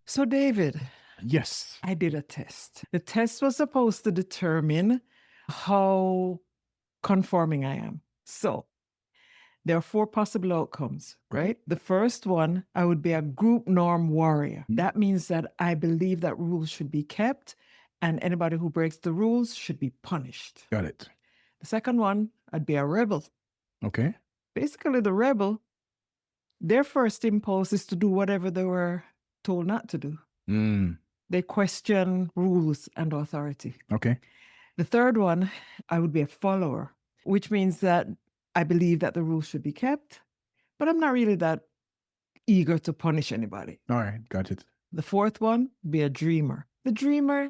So, David, Yes. I did a test. The test was supposed to determine how conforming I am. So, there are four possible outcomes, right? The first one, I would be a group norm warrior. That means that I believe that rules should be kept and anybody who breaks the rules should be punished. Got it. The second one, I'd be a rebel. Okay. Basically, the rebel, their first impulse is to do whatever they were told not to do. They question rules and authority. Okay. The third one, I would be a follower, which means that I believe that the rules should be kept, but I'm not really that eager to punish anybody. All right. Got it. The fourth one, be a dreamer. The dreamer,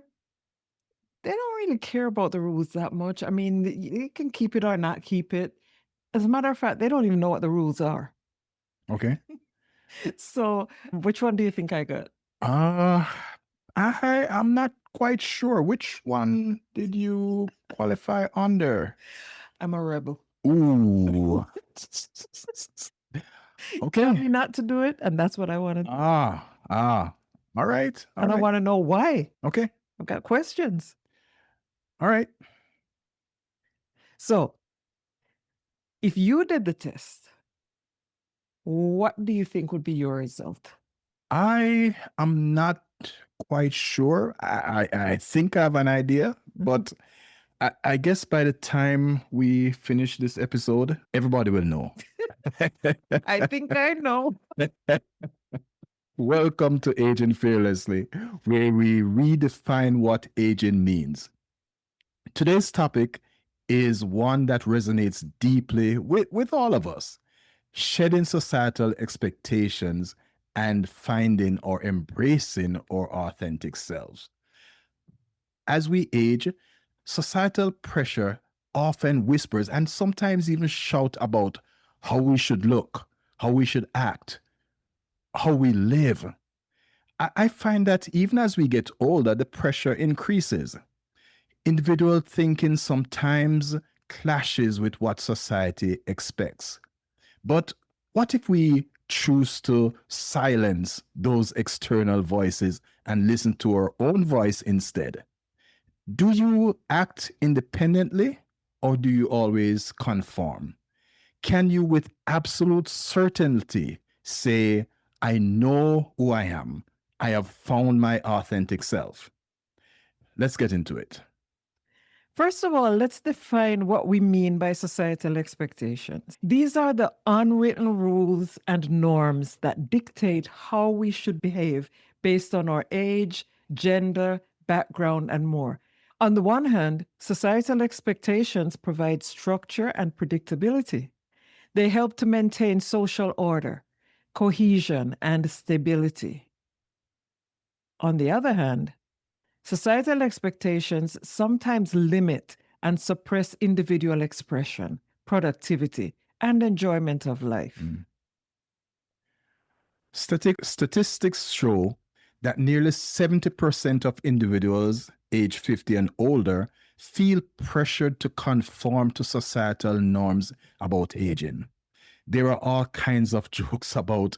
they don't really care about the rules that much. I mean, you can keep it or not keep it. As a matter of fact, they don't even know what the rules are. Okay. So, which one do you think I got? I'm not quite sure. Which one did you qualify under? I'm a rebel. Ooh. Okay. Tell me not to do it, and that's what I want to do. All right. And I want to know why. Okay. I've got questions. All right. So, if you did the test, what do you think would be your result? I am not quite sure. I think I have an idea, but I guess by the time we finish this episode, everybody will know. I think I know. Welcome to Aging Fearlessly, where we redefine what aging means. Today's topic is one that resonates deeply with all of us: shedding societal expectations and finding or embracing our authentic selves. As we age, societal pressure often whispers and sometimes even shout about how we should look, how we should act, how we live. I find that even as we get older, the pressure increases. Individual thinking sometimes clashes with what society expects. But what if we choose to silence those external voices and listen to our own voice instead? Do you act independently or do you always conform? Can you with absolute certainty say, I know who I am. I have found my authentic self? Let's get into it. First of all, let's define what we mean by societal expectations. These are the unwritten rules and norms that dictate how we should behave based on our age, gender, background, and more. On the one hand, societal expectations provide structure and predictability. They help to maintain social order, cohesion, and stability. On the other hand, societal expectations sometimes limit and suppress individual expression, productivity, and enjoyment of life. Statistics show that nearly 70% of individuals age 50 and older feel pressured to conform to societal norms about aging. There are all kinds of jokes about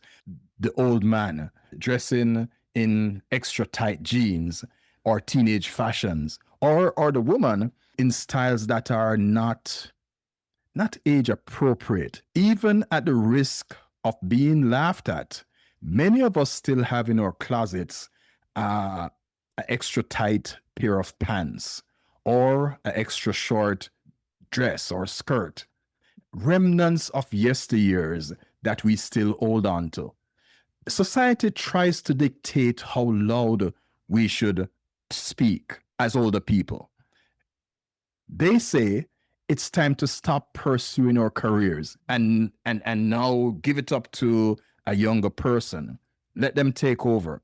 the old man dressing in extra tight jeans or teenage fashions, or the woman in styles that are not age appropriate, even at the risk of being laughed at. Many of us still have in our closets an extra tight pair of pants or an extra short dress or skirt, remnants of yesteryears that we still hold on to. Society tries to dictate how loud we should speak as older people. They say it's time to stop pursuing our careers and now give it up to a younger person. Let them take over.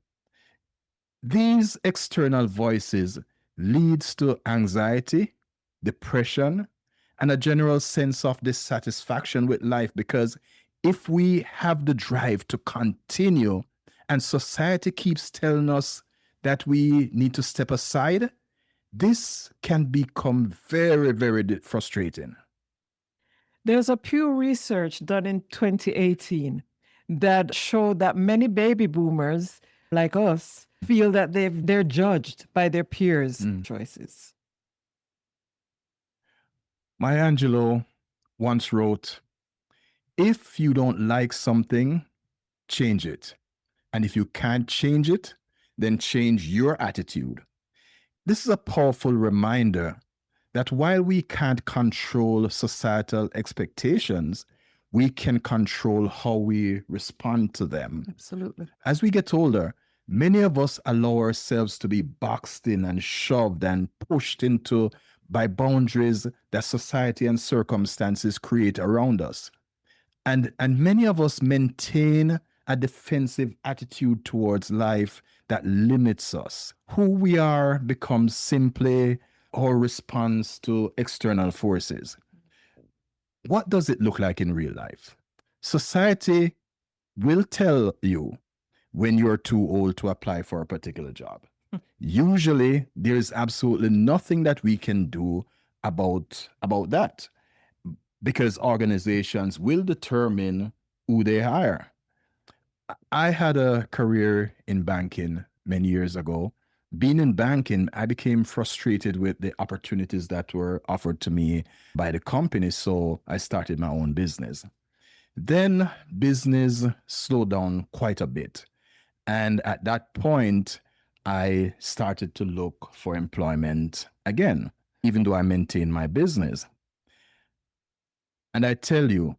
These external voices leads to anxiety, depression, and a general sense of dissatisfaction with life, because if we have the drive to continue and society keeps telling us that we need to step aside, this can become very, very frustrating. There's a Pew research done in 2018 that showed that many baby boomers like us feel that they're judged by their peers' choices. Maya Angelou once wrote, if you don't like something, change it. And if you can't change it, then change your attitude. This is a powerful reminder that while we can't control societal expectations, we can control how we respond to them. Absolutely. As we get older, many of us allow ourselves to be boxed in and shoved and pushed into by boundaries that society and circumstances create around us. And many of us maintain a defensive attitude towards life that limits us. Who we are becomes simply our response to external forces. What does it look like in real life? Society will tell you when you're too old to apply for a particular job. Usually, there's absolutely nothing that we can do about that, because organizations will determine who they hire. I had a career in banking many years ago. Being in banking, I became frustrated with the opportunities that were offered to me by the company, so I started my own business. Then business slowed down quite a bit. And at that point, I started to look for employment again, even though I maintained my business. And I tell you,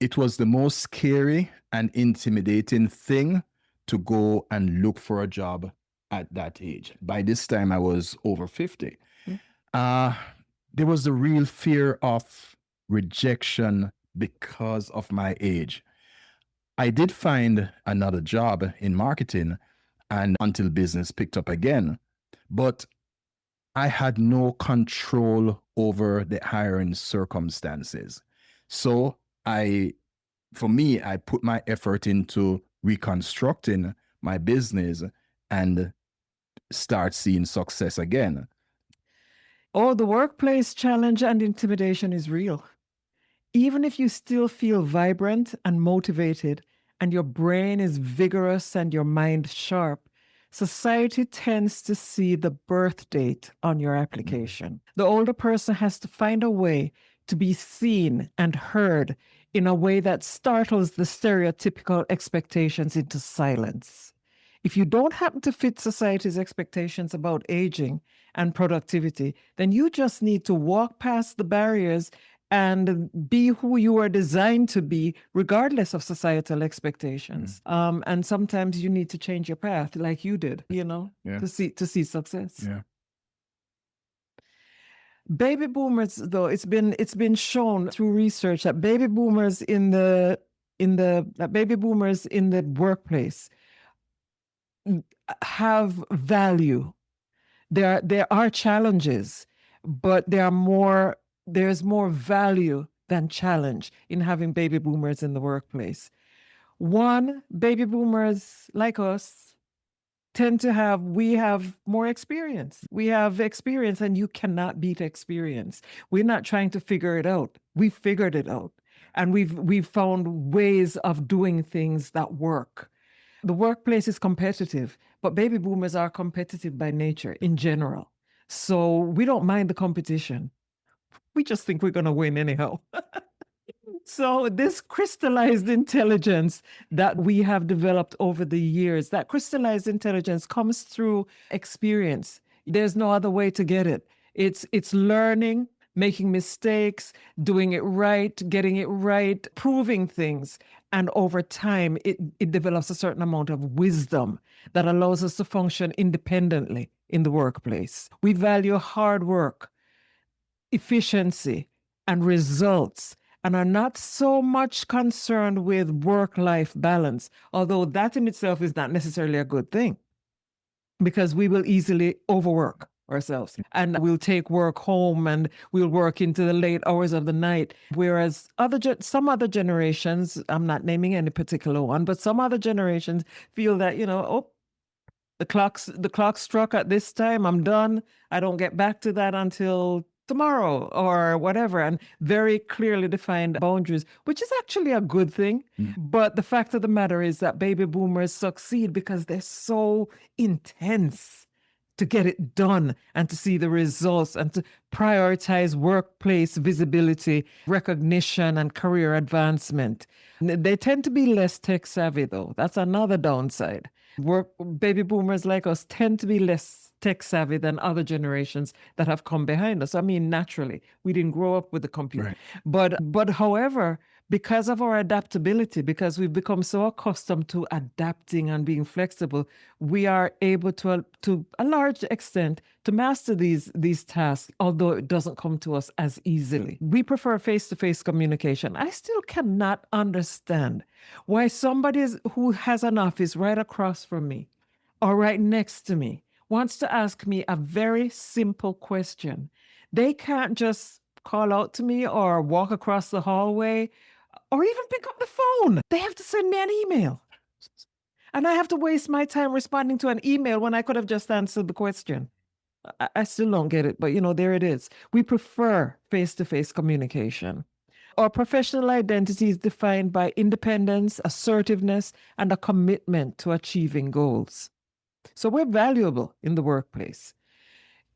it was the most scary and intimidating thing to go and look for a job at that age. By this time, I was over 50. Uh, there was the real fear of rejection because of my age. I did find another job in marketing and until business picked up again, but I had no control over the hiring circumstances. So for me, I put my effort into reconstructing my business and start seeing success again. Oh, the workplace challenge and intimidation is real. Even if you still feel vibrant and motivated, and your brain is vigorous and your mind sharp, society tends to see the birth date on your application. The older person has to find a way to be seen and heard in a way that startles the stereotypical expectations into silence. If you don't happen to fit society's expectations about aging and productivity, then you just need to walk past the barriers and be who you are designed to be, regardless of societal expectations. And sometimes you need to change your path, like you did, Yeah. to see success. Yeah. Baby boomers, though, it's been shown through research that baby boomers in the workplace have value. There are challenges, but there's more value than challenge in having baby boomers in the workplace. One, baby boomers like us we have more experience. We have experience, and you cannot beat experience. We're not trying to figure it out. We figured it out. And we've found ways of doing things that work. The workplace is competitive, but baby boomers are competitive by nature in general. So we don't mind the competition. We just think we're going to win anyhow. So this crystallized intelligence that we have developed over the years, that crystallized intelligence comes through experience. There's no other way to get it. It's learning, making mistakes, doing it right, getting it right, proving things. And over time, it develops a certain amount of wisdom that allows us to function independently in the workplace. We value hard work, efficiency, and results, and are not so much concerned with work-life balance, although that in itself is not necessarily a good thing, because we will easily overwork ourselves and we'll take work home and we'll work into the late hours of the night. Whereas some other generations, I'm not naming any particular one, but some other generations feel that, the clock struck at this time, I'm done. I don't get back to that until tomorrow or whatever, and very clearly defined boundaries, which is actually a good thing. But the fact of the matter is that baby boomers succeed because they're so intense to get it done and to see the results and to prioritize workplace visibility, recognition, and career advancement. They tend to be less tech savvy, though. That's another downside. Baby boomers like us tend to be less tech savvy than other generations that have come behind us. I mean, naturally, we didn't grow up with the computer. Right. But however, because of our adaptability, because we've become so accustomed to adapting and being flexible, we are able to a large extent to master these tasks, although it doesn't come to us as easily. We prefer face-to-face communication. I still cannot understand why who has an office right across from me or right next to me wants to ask me a very simple question. They can't just call out to me or walk across the hallway or even pick up the phone. They have to send me an email. And I have to waste my time responding to an email when I could have just answered the question. I still don't get it, but there it is. We prefer face to face communication. Our professional identity is defined by independence, assertiveness, and a commitment to achieving goals. So we're valuable in the workplace.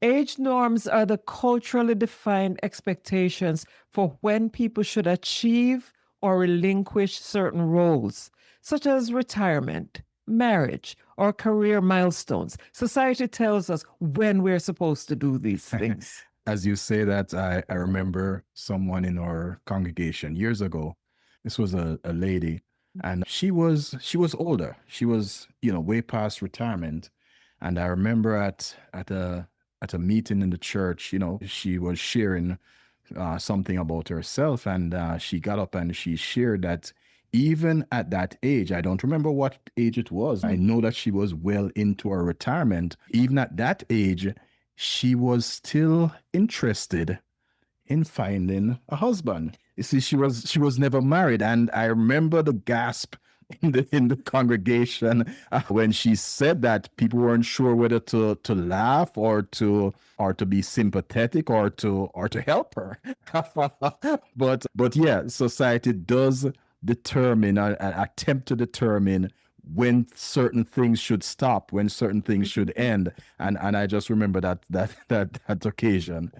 Age norms are the culturally defined expectations for when people should achieve or relinquish certain roles, such as retirement, marriage, or career milestones. Society tells us when we're supposed to do these things. As you say that, I remember someone in our congregation years ago. This was a lady, and she was older. She was, way past retirement. And I remember at a meeting in the church, she was sharing something about herself, and she got up and she shared that even at that age, I don't remember what age it was. I know that she was well into her retirement. Even at that age, she was still interested in finding a husband. You see, she was never married, and I remember the gasp in the congregation when she said that. People weren't sure whether to laugh or to be sympathetic or to help her. But yeah, society does determine or attempt to determine when certain things should stop, when certain things should end, and I just remember that occasion.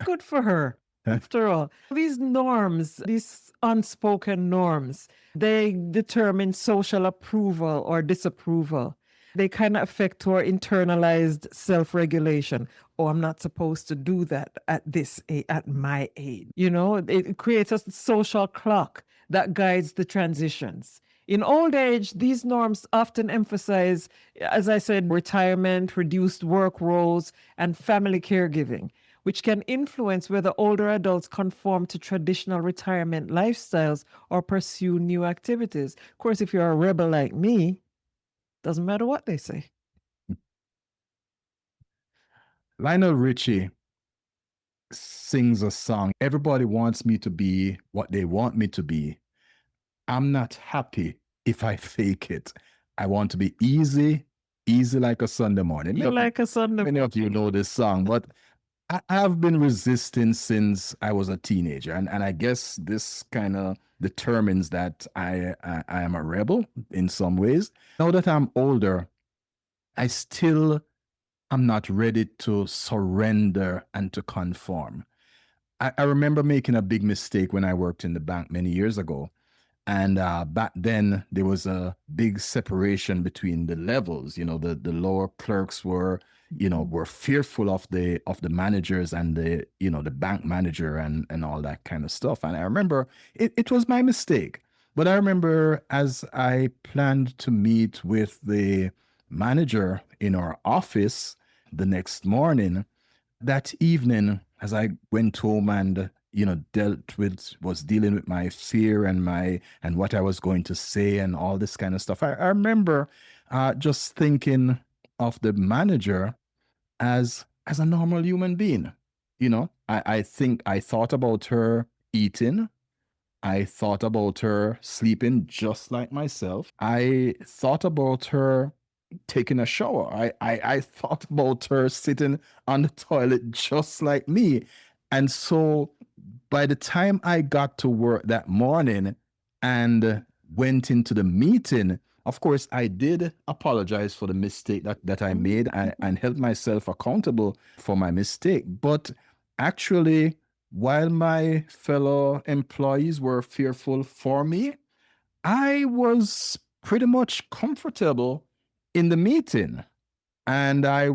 Good for her. After all, these norms, these unspoken norms, they determine social approval or disapproval. They kind of affect our internalized self-regulation. Oh, I'm not supposed to do that at my age. It creates a social clock that guides the transitions. In old age, these norms often emphasize, as I said, retirement, reduced work roles, and family caregiving, which can influence whether older adults conform to traditional retirement lifestyles or pursue new activities. Of course, if you're a rebel like me, doesn't matter what they say. Lionel Richie sings a song. Everybody wants me to be what they want me to be. I'm not happy if I fake it. I want to be easy, easy like a Sunday morning. Like a Sunday. Many of you know this song, but I've been resisting since I was a teenager. And I guess this kind of determines that I am a rebel in some ways. Now that I'm older, I still am not ready to surrender and to conform. I remember making a big mistake when I worked in the bank many years ago. And back then, there was a big separation between the levels. The lower clerks were fearful of the managers and the bank manager and all that kind of stuff. And I remember it was my mistake. But I remember as I planned to meet with the manager in our office the next morning, that evening, as I went home and was dealing with my fear and what I was going to say and all this kind of stuff, I remember just thinking of the manager as a normal human being. I think I thought about her eating. I thought about her sleeping just like myself. I thought about her taking a shower. I thought about her sitting on the toilet just like me. And so by the time I got to work that morning and went into the meeting, of course, I did apologize for the mistake that I made and held myself accountable for my mistake. But actually, while my fellow employees were fearful for me, I was pretty much comfortable in the meeting. And I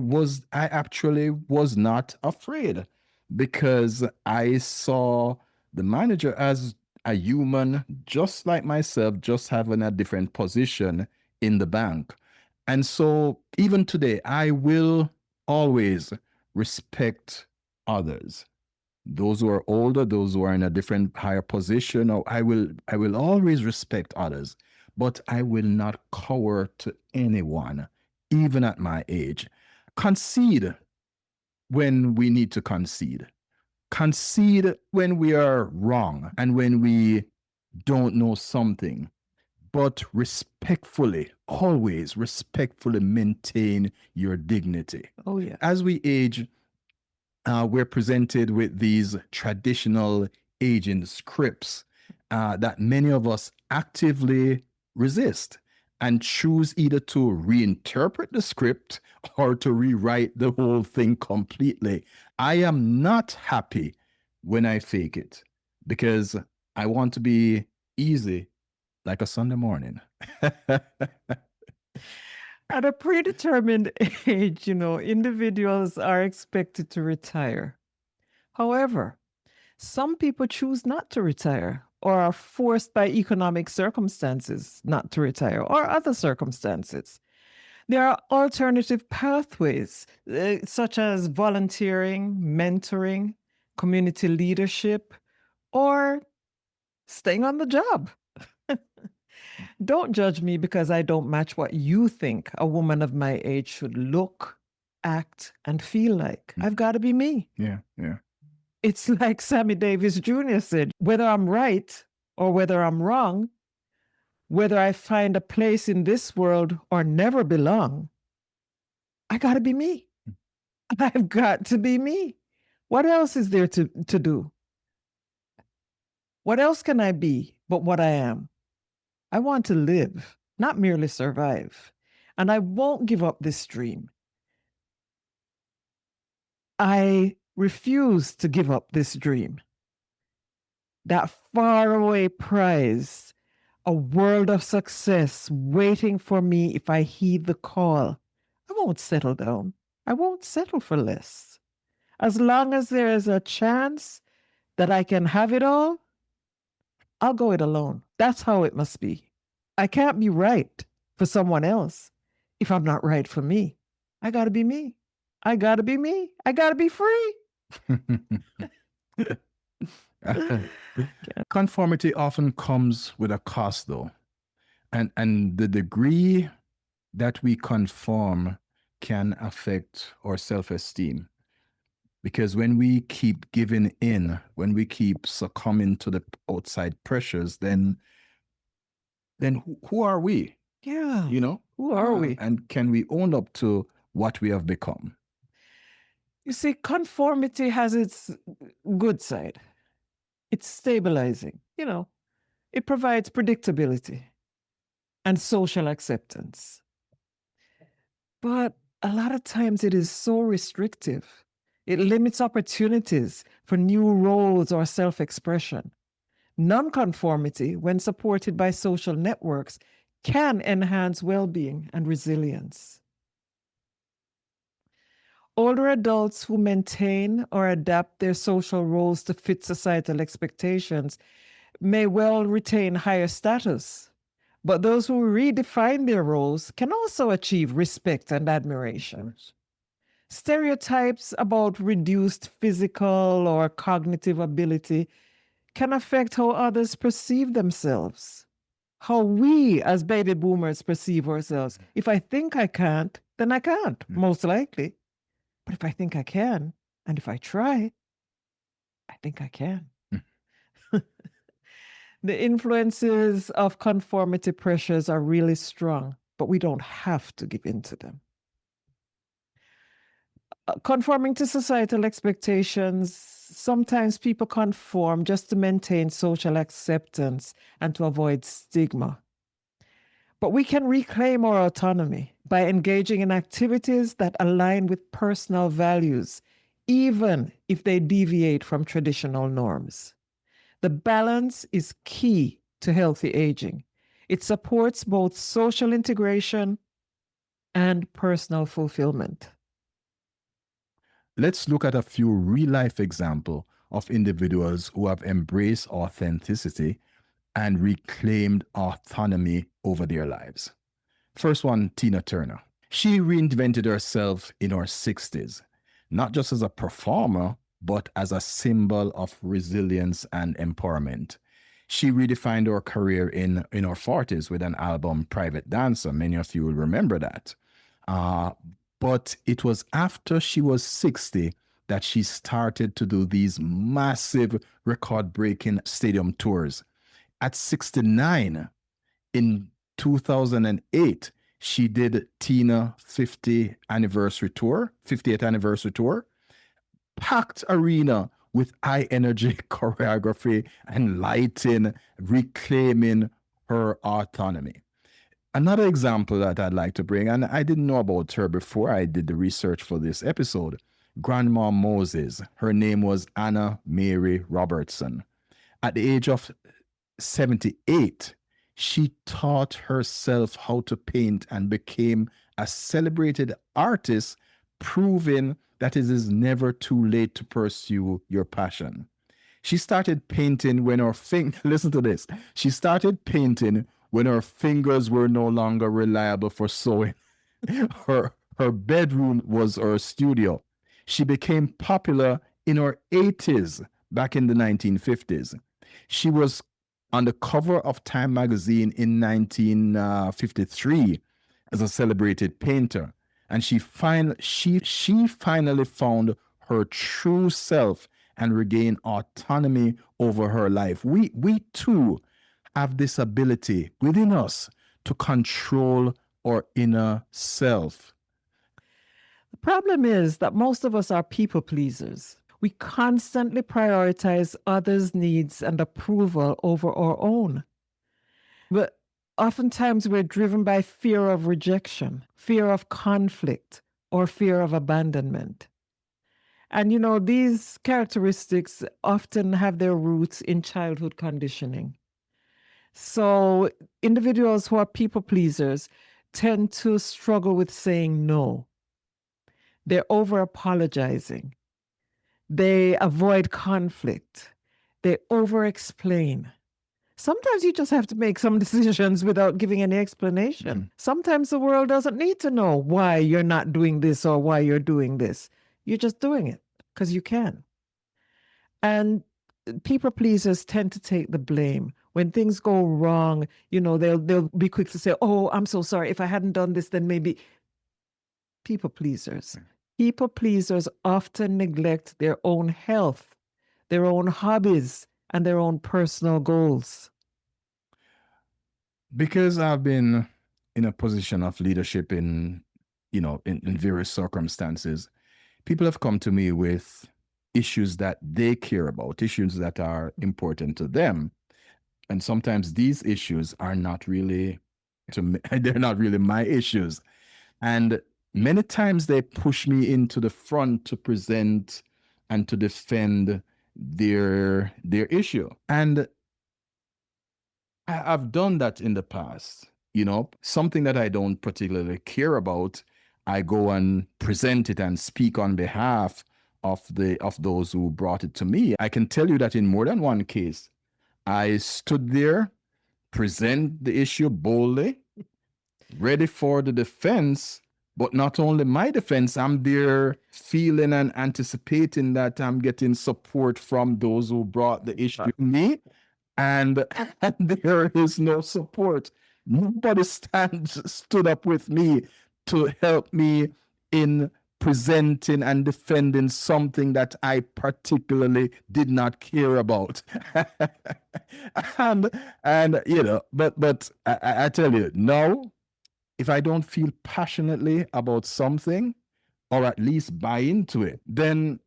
actually was not afraid because I saw the manager as a human, just like myself, just having a different position in the bank. And so even today, I will always respect others, those who are older, those who are in a different higher position. Or I will always respect others, but I will not cower to anyone, even at my age. Concede when we need to concede. Concede when we are wrong and when we don't know something, but respectfully, always respectfully maintain your dignity. Oh, yeah. As we age, we're presented with these traditional aging scripts that many of us actively resist and choose either to reinterpret the script or to rewrite the whole thing completely. I am not happy when I fake it because I want to be easy like a Sunday morning. At a predetermined age, individuals are expected to retire. However, some people choose not to retire or are forced by economic circumstances not to retire or other circumstances. There are alternative pathways, such as volunteering, mentoring, community leadership, or staying on the job. Don't judge me because I don't match what you think a woman of my age should look, act, and feel like. I've got to be me. Yeah, yeah. It's like Sammy Davis Jr. said, whether I'm right or whether I'm wrong, whether I find a place in this world or never belong, I got to be me. I've got to be me. What else is there to do? What else can I be but what I am? I want to live, not merely survive. And I won't give up this dream. I refuse to give up this dream. That faraway prize, a world of success waiting for me if I heed the call. I won't settle down. I won't settle for less. As long as there is a chance that I can have it all, I'll go it alone. That's how it must be. I can't be right for someone else if I'm not right for me. I got to be me. I got to be me. I got to be free. Conformity often comes with a cost, though. And the degree that we conform can affect our self-esteem. Because when we keep giving in, when we keep succumbing to the outside pressures, then who are we? Yeah. You know? Who are we? And can we own up to what we have become? You see, conformity has its good side. It's stabilizing. It provides predictability and social acceptance. But a lot of times it is so restrictive. It limits opportunities for new roles or self expression. Nonconformity, when supported by social networks, can enhance well being and resilience. Older adults who maintain or adapt their social roles to fit societal expectations may well retain higher status, but those who redefine their roles can also achieve respect and admiration. Stereotypes about reduced physical or cognitive ability can affect how others perceive themselves, how we as baby boomers perceive ourselves. If I think I can't, then I can't, most likely. But if I think I can, and if I try, I think I can. The influences of conformity pressures are really strong, but we don't have to give in to them. Conforming to societal expectations, sometimes people conform just to maintain social acceptance and to avoid stigma. But we can reclaim our autonomy by engaging in activities that align with personal values, even if they deviate from traditional norms. The balance is key to healthy aging. It supports both social integration and personal fulfillment. Let's look at a few real life examples of individuals who have embraced authenticity and reclaimed autonomy over their lives. First one, Tina Turner. She reinvented herself in her 60s, not just as a performer, but as a symbol of resilience and empowerment. She redefined her career in her 40s with an album, Private Dancer. Many of you will remember that. Uh, but it was after she was 60 that she started to do these massive record breaking stadium tours. At 69, in 2008, she did Tina 50th anniversary tour, packed arena with high energy choreography and lighting, reclaiming her autonomy. Another example that I'd like to bring, and I didn't know about her before I did the research for this episode, Grandma Moses. Her name was Anna Mary Robertson. At the age of 78, she taught herself how to paint and became a celebrated artist, proving that it is never too late to pursue your passion. She started painting when her listen to this. She started painting when her fingers were no longer reliable for sewing. Her bedroom was her studio. She became popular in her 80s back in the 1950s. She was on the cover of Time magazine in 1953 as a celebrated painter. And she finally found her true self and regained autonomy over her life. We too have this ability within us to control our inner self. The problem is that most of us are people pleasers. We constantly prioritize others' needs and approval over our own. But oftentimes we're driven by fear of rejection, fear of conflict, or fear of abandonment. And these characteristics often have their roots in childhood conditioning. So individuals who are people pleasers tend to struggle with saying no. They're over apologizing. They avoid conflict. They over explain. Sometimes you just have to make some decisions without giving any explanation. Sometimes the world doesn't need to know why you're not doing this or why you're doing this. You're just doing it because you can. And people pleasers tend to take the blame. When things go wrong, they'll be quick to say, "Oh, I'm so sorry. If I hadn't done this, then maybe." People pleasers. People pleasers often neglect their own health, their own hobbies, and their own personal goals. Because I've been in a position of leadership in various circumstances, people have come to me with issues that they care about, issues that are important to them. And sometimes these issues are not really they're not really my issues. And many times they push me into the front to present and to defend their issue. And I've done that in the past. Something that I don't particularly care about, I go and present it and speak on behalf of those who brought it to me. I can tell you that in more than one case, I stood there, present the issue boldly, ready for the defense. But not only my defense, I'm there feeling and anticipating that I'm getting support from those who brought the issue to me. And there is no support. Nobody stood up with me to help me in presenting and defending something that I particularly did not care about. But I tell you, no, if I don't feel passionately about something, or at least buy into it, then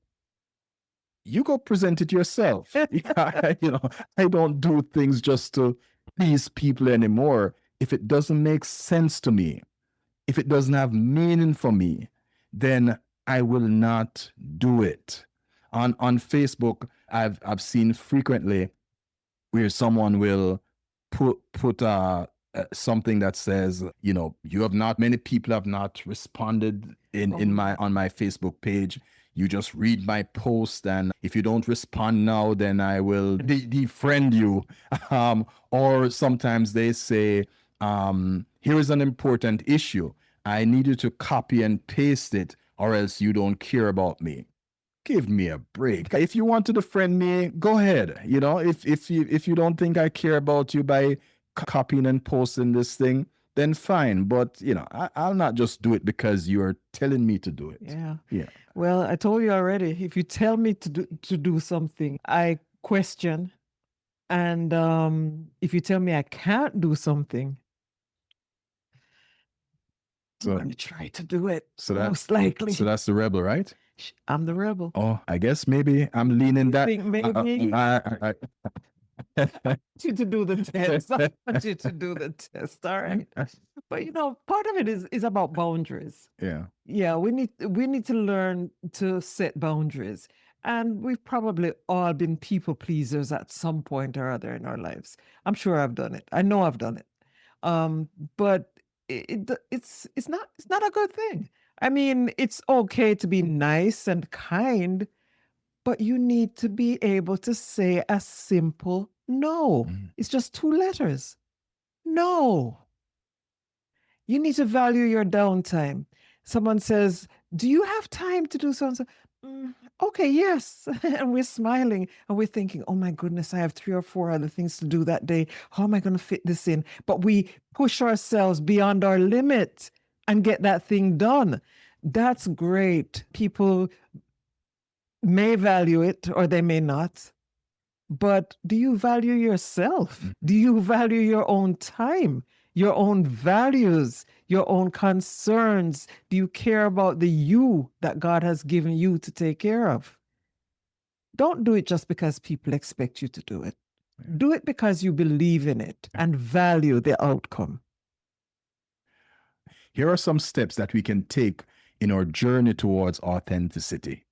you go present it yourself. I don't do things just to please people anymore. If it doesn't make sense to me, if it doesn't have meaning for me, then I will not do it. On Facebook, I've seen frequently where someone will put something that says, you have not, many people have not responded in my on my Facebook page. You just read my post, and if you don't respond now, then I will defriend you. Or sometimes they say, here is an important issue. I need you to copy and paste it, or else you don't care about me. Give me a break. If you want to defriend me, go ahead. If you don't think I care about you by copying and posting this thing, then fine. But I'll not just do it because you're telling me to do it. Yeah. Yeah. Well, I told you already, if you tell me to do something, I question. And if you tell me I can't do something, I'm going to try to do it. Most likely. So that's the rebel, right? I'm the rebel. Oh, I guess maybe I'm leaning that. Think maybe I you to do the test. I want you to do the test. All right. But part of it is about boundaries. Yeah. Yeah, we need to learn to set boundaries. And we've probably all been people pleasers at some point or other in our lives. I'm sure I've done it. I know I've done it. But it's not a good thing. I mean, it's okay to be nice and kind, but you need to be able to say a simple no. It's just 2 letters. No. You need to value your downtime. Someone says, do you have time to do so and so? Okay, yes. And we're smiling and we're thinking, oh my goodness, I have 3 or 4 other things to do that day. How am I going to fit this in? But we push ourselves beyond our limit and get that thing done. That's great. People may value it or they may not. But do you value yourself? Do you value your own time, your own values, your own concerns? Do you care about the you that God has given you to take care of? Don't do it just because people expect you to do it. Do it because you believe in it and value the outcome. Here are some steps that we can take in our journey towards authenticity.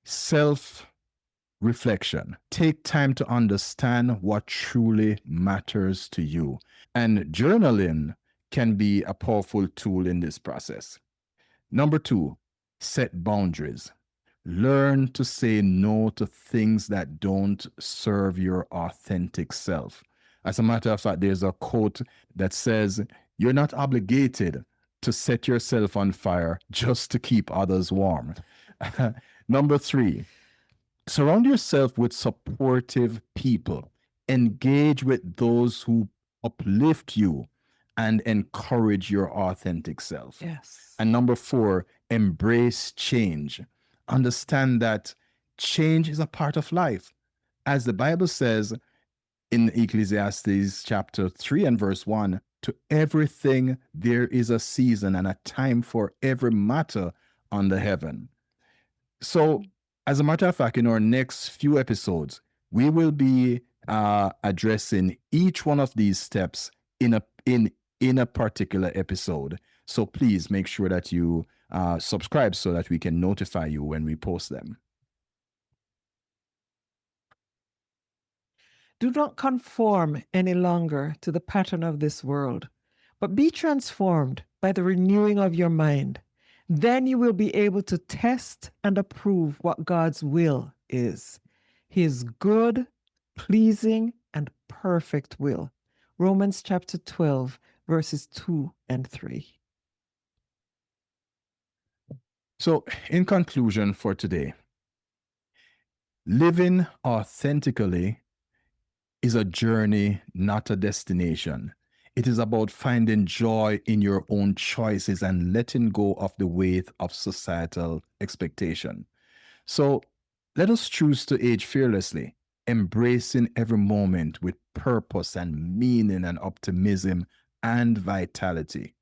Self-reflection. Take time to understand what truly matters to you. And journaling can be a powerful tool in this process. Number 2, set boundaries. Learn to say no to things that don't serve your authentic self. As a matter of fact, there's a quote that says, you're not obligated to set yourself on fire just to keep others warm. Number 3, surround yourself with supportive people. Engage with those who uplift you and encourage your authentic self. Yes. And number 4, embrace change. Understand that change is a part of life. As the Bible says in Ecclesiastes chapter 3 and verse 1, to everything there is a season and a time for every matter under heaven. So, as a matter of fact, in our next few episodes, we will be addressing each one of these steps in a particular episode. So please make sure that you subscribe so that we can notify you when we post them. Do not conform any longer to the pattern of this world, but be transformed by the renewing of your mind. Then you will be able to test and approve what God's will is, his good, pleasing, and perfect will. Romans chapter 12, verses 2 and 3. So, in conclusion for today, living authentically is a journey, not a destination. It is about finding joy in your own choices and letting go of the weight of societal expectation. So let us choose to age fearlessly, embracing every moment with purpose and meaning and optimism and vitality.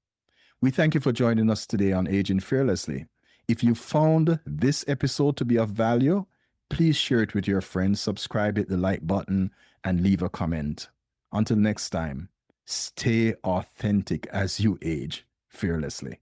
We thank you for joining us today on Aging Fearlessly. If you found this episode to be of value, please share it with your friends, subscribe, hit the like button, and leave a comment. Until next time, stay authentic as you age fearlessly.